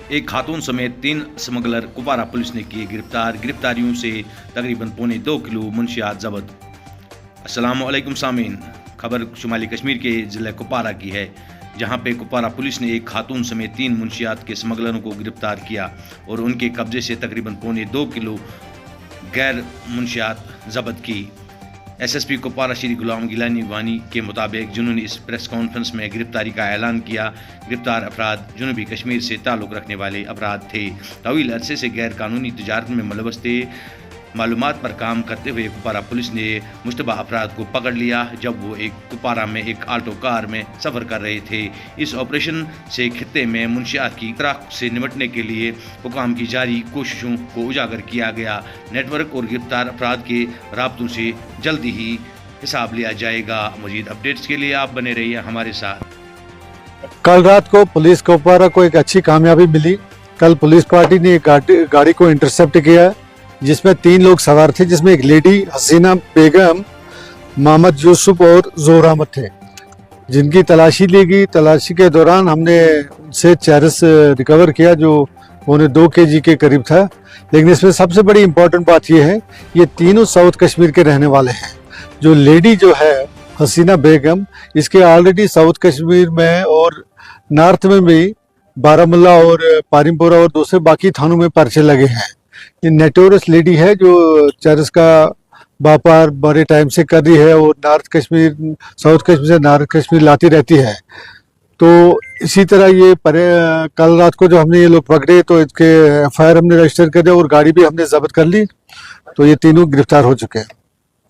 एक खातून समेत 3 smuggler Kupwara police ने किए गिरफ्तार। गिरफ्तारियों से तकरीबन पौने 2 किलो मुनशियात जब्त। अस्सलामु अलैकुम सामीन, खबर शुमाली कश्मीर के ज़िला कुपवारा की है, जहां पे कुपवारा पुलिस ने एक खातून समेत 3 मुनशियात के स्मगलरों को गिरफ्तार किया और उनके कब्जे से तकरीबन पौने 2 किलो गैर मुनशियात जब्त की। एसएसपी कुपवारा श्री गुलाम गिलानी वानी के मुताबिक जिन्होंने इस प्रेस कॉन्फ्रेंस में गिरफ्तारी का ऐलान किया, गिरफ्तार अफराद जनूबी कश्मीर से ताल्लुक़ रखने वाले अफराद थे। तवील अरसे से गैर कानूनी तजारत में मुलव्वस थे। मालूमात पर काम करते हुए कुपवारा पुलिस ने मुश्तबा अफराद को पकड़ लिया जब वो एक कुपवारा में एक आल्टो कार में सफ़र कर रहे थे। इस ऑपरेशन से खित्ते में मुनशियात की तराक से निपटने के लिए हुकाम की जारी कोशिशों को उजागर किया गया। नेटवर्क और गिरफ्तार अफराद के राब्तों से जल्दी ही हिसाब लिया जाएगा। मज़ीद अपडेट्स के लिए आप बने रहिए हमारे साथ। कल रात को पुलिस कुपवारा को एक अच्छी कामयाबी मिली। कल पुलिस पार्टी ने एक गाड़ी को इंटरसेप्ट किया जिसमें 3 लोग सवार थे, जिसमें एक लेडी हसीना बेगम, मोहम्मद यूसुफ और जोहर अहमद थे, जिनकी तलाशी ली गई। तलाशी के दौरान हमने उनसे चरस रिकवर किया जो पौने 2 kg के करीब था। लेकिन इसमें सबसे बड़ी इम्पोर्टेंट बात यह है, ये तीनों साउथ कश्मीर के रहने वाले हैं। जो लेडी जो है हसीना बेगम, इसके ऑलरेडी साउथ कश्मीर में और नॉर्थ में भी बारामुल्ला और पारिमपोरा और दूसरे बाकी थानों में पर्चे लगे हैं। ये नेटोरस लेडी है जो चरस का व्यापार बड़े टाइम से कर रही है और नॉर्थ कश्मीर, साउथ कश्मीर से नॉर्थ कश्मीर लाती रहती है। तो इसी तरह ये कल रात को जो हमने ये लोग पकड़े तो इसके FIR हमने रजिस्टर कर दिया और गाड़ी भी हमने जब्त कर ली। तो ये तीनों गिरफ्तार हो चुके हैं।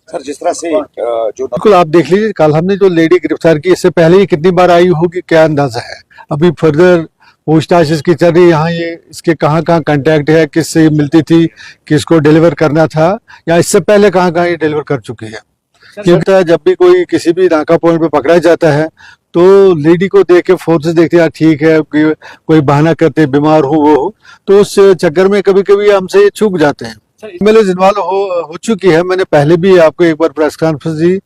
सर, जिस तरह से जो बिल्कुल आप देख लीजिए, कल हमने जो लेडी गिरफ्तार की, इससे पहले ये कितनी बार आई होगी क्या अंदाजा है। अभी फर्दर पूछताछ इसकी चल रही है। यहाँ ये इसके कहाँ कांटेक्ट है, किससे ये मिलती थी, किसको डिलीवर करना था, या इससे पहले कहाँ ये डिलीवर कर चुकी है। क्योंकि जब भी कोई किसी भी नाका पॉइंट पे पकड़ा जाता है तो लेडी को देख के फोर्सेस देखते हैं ठीक है, कोई बहाना करते बीमार हो तो उस चक्कर में कभी कभी हमसे चूक जाते हैं। मेरे इन्वॉल्व हो चुकी है। मैंने पहले भी आपको एक बार प्रेस कॉन्फ्रेंस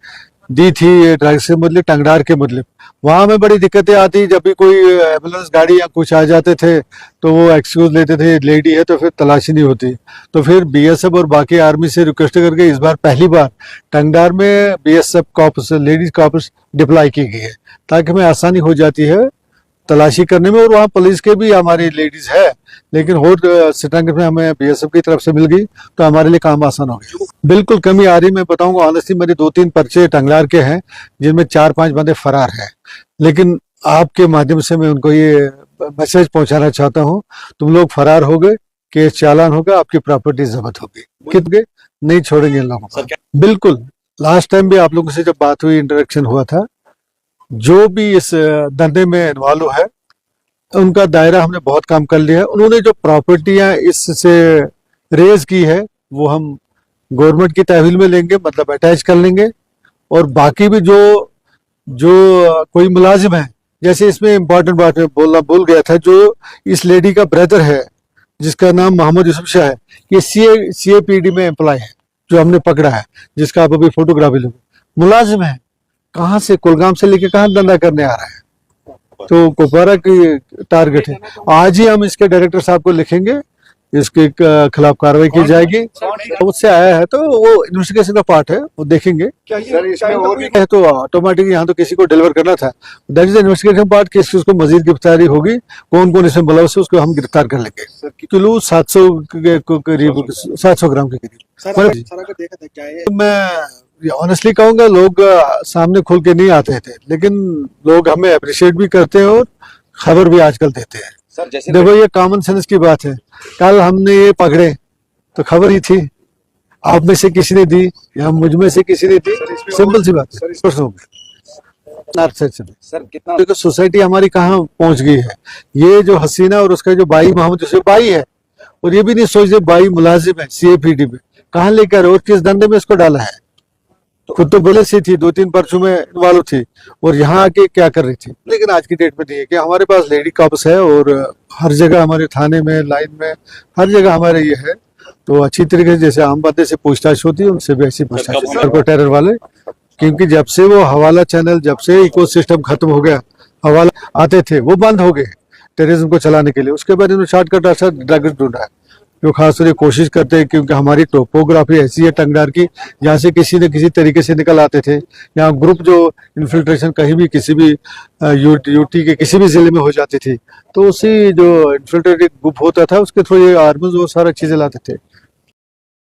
दी थी ड्रग्स के मतलब टंगडार के मतलब। वहां में बड़ी दिक्कतें आती, जब भी कोई एम्बुलेंस गाड़ी या कुछ आ जाते थे तो वो एक्सक्यूज लेते थे लेडी है तो फिर तलाशी नहीं होती। तो फिर BSF और बाकी आर्मी से रिक्वेस्ट करके इस बार पहली बार टंगडार में BSF cops, ladies cops deploy की गई है ताकि हमें आसानी हो जाती है तलाशी करने में। और वहाँ पुलिस के भी हमारी लेडीज है, लेकिन होट सिटंग में हमें BSF की तरफ से मिल गई तो हमारे लिए काम आसान हो गया। बिल्कुल कमी आ रही। मैं बताऊंगा ऑनेस्टली, मेरे 2-3 पर्चे टंगलार के हैं जिनमें 4-5 बंदे फरार हैं। लेकिन आपके माध्यम से मैं उनको ये मैसेज पहुंचाना चाहता हूं, तुम लोग फरार हो गए, केस चालान होगा, आपकी प्रॉपर्टी जब्त होगी, कितने नहीं छोड़ेंगे इन लोगों को। बिल्कुल लास्ट टाइम भी आप लोगों से जब बात हुई, इंटरेक्शन हुआ था, जो भी इस धंधे में इन्वॉल्व है उनका दायरा हमने बहुत काम कर लिया है। उन्होंने जो प्रॉपर्टियां इससे रेज की है वो हम गवर्नमेंट की तहवील में लेंगे, मतलब अटैच कर लेंगे। और बाकी भी जो कोई मुलाजिम है, जैसे इसमें इम्पोर्टेंट बात मैं बोलना भूल गया था, जो इस लेडी का ब्रदर है जिसका नाम मोहम्मद यूसुफ शाह है, ये CAPD में एम्प्लॉय है जो हमने पकड़ा है, जिसका आप अभी फोटोग्राफी लोगे, मुलाजिम है। कहाँ से, कुलगाम से लेके कहाँ धंधा करने आ रहा है। तो कुपवारा की टारगेट है। आज ही हम इसके डायरेक्टर साहब को लिखेंगे, इसके खिलाफ कार्रवाई की जाएगी। उससे आया है तो वो इन्वेस्टिगेशन का पार्ट है, वो देखेंगे। है तो ऑटोमेटिक यहाँ तो किसी को डिलीवर करना था, दैट इज इन्वेस्टिगेशन पार्ट। किसको मजीद गिरफ्तारी होगी, कौन कौन इसमें मुलव्वस है, उसको हम गिरफ्तार कर लेंगे। किलो 700 के करीब, 700 ग्राम के करीब। मैं ऑनेस्टली कहूंगा, लोग सामने खुल के नहीं आते थे, लेकिन लोग हमें अप्रिशिएट भी करते हैं और खबर भी आजकल देते हैं। देखो ये कॉमन सेंस की बात है। कल हमने ये पकड़े तो खबर ही थी, आप में से किसी ने दी या मुझ में से किसी ने दी, सिंपल सी बात है। सर कितना देखो सोसाइटी हमारी कहाँ पहुंच गई है। ये जो हसीना और उसका जो भाई मोहम्मद यूसुफ भाई है, और ये भी नहीं सोचते भाई मुलाजिम है CAPD में, कहाँ लेकर और किस धंधे में इसको डाला है। खुद तो पुलिस ही थी, 2-3 पर्चों में इन्वॉल्व थी और यहाँ आके क्या कर रही थी। लेकिन आज की डेट में नहीं है कि हमारे पास लेडी कॉप्स है और हर जगह हमारे थाने में, लाइन में, हर जगह हमारे ये है। तो अच्छी तरीके से जैसे आम बंदे से पूछताछ होती है, उनसे भी ऐसी पूछताछ टेरर वाले, क्योंकि जब से वो हवाला चैनल, जब से इकोसिस्टम खत्म हो गया, हवाला आते थे वो बंद हो गए। टेररिज्म को चलाने के लिए। उसके बाद इन्होंने शॉर्टकट रास्ता ड्रग्स ढूंढा है, जो खासतौर से कोशिश करते हैं, क्योंकि हमारी टोपोग्राफी ऐसी है टंगडार की, यहाँ से किसी न किसी तरीके से निकल आते थे। यहाँ ग्रुप जो इन्फिल्ट्रेशन कहीं भी किसी भी यूटी के किसी भी जिले में हो जाती थी, तो उसी जो इन्फिल्ट्रेटेड ग्रुप होता था उसके थ्रू ये आर्म्स और सारा चीजें लाते थे।